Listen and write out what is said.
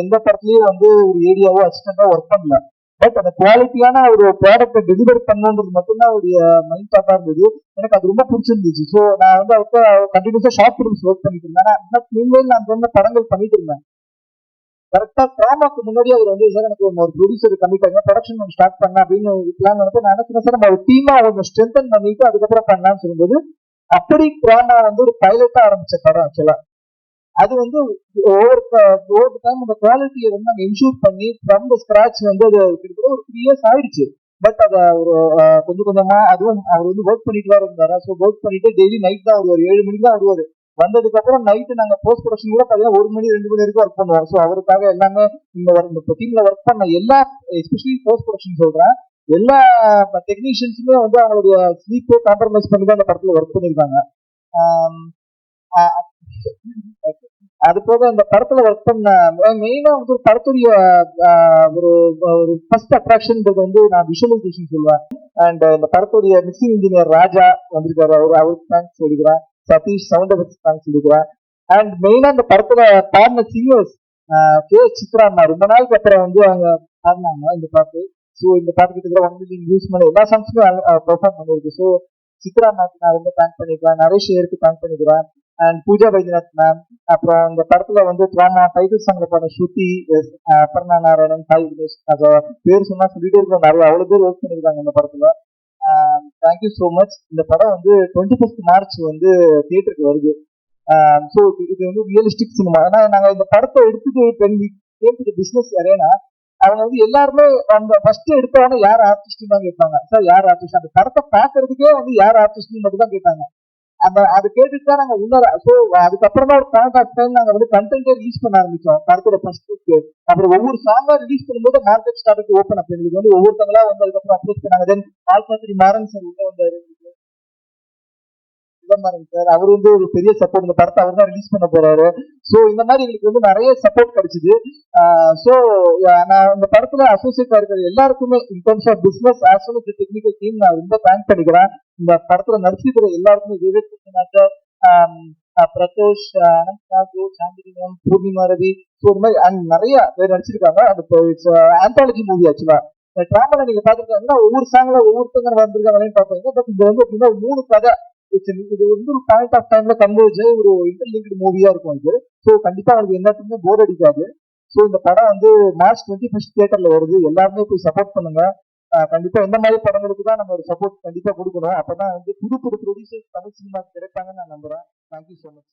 எந்த படத்துலயும் வந்து ஒரு ஏரியாவோ அசிஸ்டண்டா ஒர்க் பண்ணல. பட் அந்த குவாலிட்டியான ஒரு ப்ராடக்ட்டை டெலிவர் பண்ணணுன்றது மட்டும்தான் அவருடைய மைண்ட் தாட்டா இருந்தது. எனக்கு அது ரொம்ப பிடிச்சிருந்துச்சு. ஸோ நான் வந்து அவர்கிட்ட கண்டினியூஸா ஷார்ட் ஃபிலிம்ஸ் ஒர்க் பண்ணிட்டு இருந்தேன். ஆனால் நான் சொன்ன படங்கள் பண்ணிட்டு இருந்தேன். கரெக்டா ட்ராமாக்கு முன்னாடி அவர் வந்து சார் எனக்கு ஒரு ப்ரொடியூசர் கமிட் ஆகுங்க ப்ரொடக்ஷன் ஸ்டார்ட் பண்ண அப்படின்னு பிளான் வந்து நான் என்ன சொன்னேன் சார் நம்ம ஒரு டீமா கொஞ்சம் ஸ்ட்ரென்தன் பண்ணிட்டு அதுக்கப்புறம் பண்ணலாம்னு சொல்லும்போது அப்படி ட்ராமா வந்து ஒரு பைலட்டா ஆரம்பிச்ச படம் ஆக்சுவலா. அது வந்து ஒவ்வொரு டைம் அந்த குவாலிட்டியை வந்து நாங்கள் இன்ஷூர் பண்ணி ஃப்ரம் த ஸ்கிராச் வந்து அது கிட்டத்தட்ட ஒரு 3 years ஆயிடுச்சு. பட் அதை ஒரு கொஞ்சம் கொஞ்சமா அதுவும் அவர் வந்து ஒர்க் பண்ணிட்டு தான் இருந்தாரு. ஸோ ஒர்க் பண்ணிட்டு டெய்லி நைட் தான் வருவார், 7 மணிக்கு தான் வருவார். வந்ததுக்கு அப்புறம் நைட்டு நாங்க போஸ்ட் ப்ரொடக்ஷன் கூட பாத்தீங்கன்னா 1 மணி 2 மணி வரைக்கும் ஒர்க் பண்ணுவோம். ஸோ அவருக்காக எல்லாமே இந்த டீம்ல ஒர்க் பண்ண எல்லா எஸ்பெஷலி போஸ்ட் ப்ரொடக்ஷன் சொல்றேன் எல்லா டெக்னீஷியன்ஸுமே வந்து அவங்களுடைய ஸ்லீப்பை காம்ப்ரமைஸ் பண்ணி தான் அந்த படத்துல ஒர்க் பண்ணியிருக்காங்க. அது போக இந்த படத்துல ஒர்க் பண்ண மெயினா வந்து படத்துடைய ஒரு ஒரு ஃபர்ஸ்ட் அட்ராக்ஷன்ன்றது வந்து நான் விஷுவலைசேஷன் சொல்லுவேன். அண்ட் இந்த படத்துடைய மிக்சிங் இன்ஜினியர் ராஜா வந்திருக்காரு, அவருக்கு தேங்க்ஸ் சொல்லிக்கிறேன். சதீஷ் சவுண்ட் எஃபெக்ட்ஸ் தேங்க்ஸ் சொல்லிக்கிறேன். அண்ட் மெயினா இந்த படத்துல பாடின சிங்கர்ஸ் கே சித்ரா ரொம்ப நாளுக்கு அப்புறம் வந்து அவங்க பாடினாங்க இந்த பாட்டு. ஸோ இந்த பாட்டு கிட்ட 1 million யூஸ் பண்ண எல்லா சாங்ஸுமே பெர்ஃபார்ம் பண்ணிருக்கு. ஸோ சித்ரா மேம்க்கு நான் ரொம்ப தேங்க் பண்ணிக்கிறேன், நரேஷ் ஏருக்கு தேங்க் பண்ணிக்கிறேன், அண்ட் பூஜா வைத்தியநாத் மேம். அப்புறம் இந்த படத்துல வந்து ட்ராமா டைட்டில் சாங்ல போன ஸ்ருதி, அபர்ணா நாராயணன், சாய் தினேஷ், பேர் சொன்னா சொல்லிட்டே இருக்கோம், நிறைய அவ்வளவு பேர் ஒர்க் பண்ணிருக்காங்க இந்த படத்துல. Thank you so much. இந்த படம் வந்து 21st March வந்து தியேட்டருக்கு வருது. ஸோ இது வந்து ரியலிஸ்டிக் சினிமா. ஏன்னா நாங்க இந்த படத்தை எடுத்துட்டு பிசினஸ் அரேனா அவங்க வந்து எல்லாருமே அந்த ஃபர்ஸ்ட் எடுத்தவொடனே யார் ஆர்டிஸ்ட் தான் கேட்பாங்க. சார் யார் ஆர்டிஸ்ட், அந்த படத்தை பாக்குறதுக்கே வந்து யார் ஆர்டிஸ்ட் மட்டும் தான் கேட்டாங்க. அது கேட்டுட்டு தான் நாங்க உணர. ஸோ அதுக்கப்புறம் தான் ஒரு பாயிண்ட் ஆஃப் டைம் நாங்க வந்து கண்டென்ட்டை ரிலீஸ் பண்ண ஆரம்பிச்சோம் படத்தோட ஃபர்ஸ்ட் வீக். அப்புறம் ஒவ்வொரு சாங்கா ரிலீஸ் பண்ணும்போது மார்க்கெட் ஸ்டார்ட் ஓப்பன் அப் எங்களுக்கு வந்து ஒவ்வொருத்தங்களா வந்து அதுக்கப்புறம் அப்ரோச் பண்ணாங்க. தென் ஆல்பாத்திரி மாறன் சார் உள்ள வந்தாரு, சார் அவர் வந்து ஒரு பெரிய சப்போர்ட். இந்த படத்தை அவர் தான் ரிலீஸ் பண்ண போறாரு. ஸோ இந்த மாதிரி எங்களுக்கு வந்து நிறைய சப்போர்ட் கிடைச்சிது. ஸோ நான் இந்த படத்துல அசோசியேட்டா இருக்கிற எல்லாருக்குமே in terms of business as well as technical team நான் ரொம்ப தேங்க் பண்ணிக்கிறேன். இந்த படத்துல நடிச்சிருக்கிற எல்லாருக்குமே விவேக் கிருஷ்ணன், பிரதோஷ், அனந்த் நாகு, சாந்தினியம், பூர்ணிமா ரவி, ஸோ இந்த மாதிரி நிறைய பேர் நடிச்சிருக்காங்க. அது ஆந்தாலஜி மூவி ஆக்சுவலா. டிராமால நீங்க பாத்துருக்காங்கன்னா ஒவ்வொரு சாங்ல ஒவ்வொருத்தங்க வந்திருக்காங்கன்னு பாப்பீங்க. பட் இது வந்து எப்படின்னா 3 கதை, இது வந்து ஒரு பாயிண்ட் ஆஃப் டைம்ல கன்வர்ஜ் ஒரு இன்டர்லிங்க்டு மூவியா இருக்கும் இது. ஸோ கண்டிப்பா அவங்களுக்கு எல்லாத்துக்குமே போர் அடிக்காது. ஸோ இந்த படம் வந்து March 21st தியேட்டர்ல வருது. எல்லாருமே போய் சப்போர்ட் பண்ணுங்க. கண்டிப்பா இந்த மாதிரி படங்களுக்கு தான் நம்ம ஒரு சப்போர்ட் கண்டிப்பா கொடுக்கணும். அப்பதான் வந்து புது புது ப்ரொடியூசர்ஸ் தமிழ் சினிமா கிடைப்பாங்கன்னு நான் நம்புறேன். Thank you so much.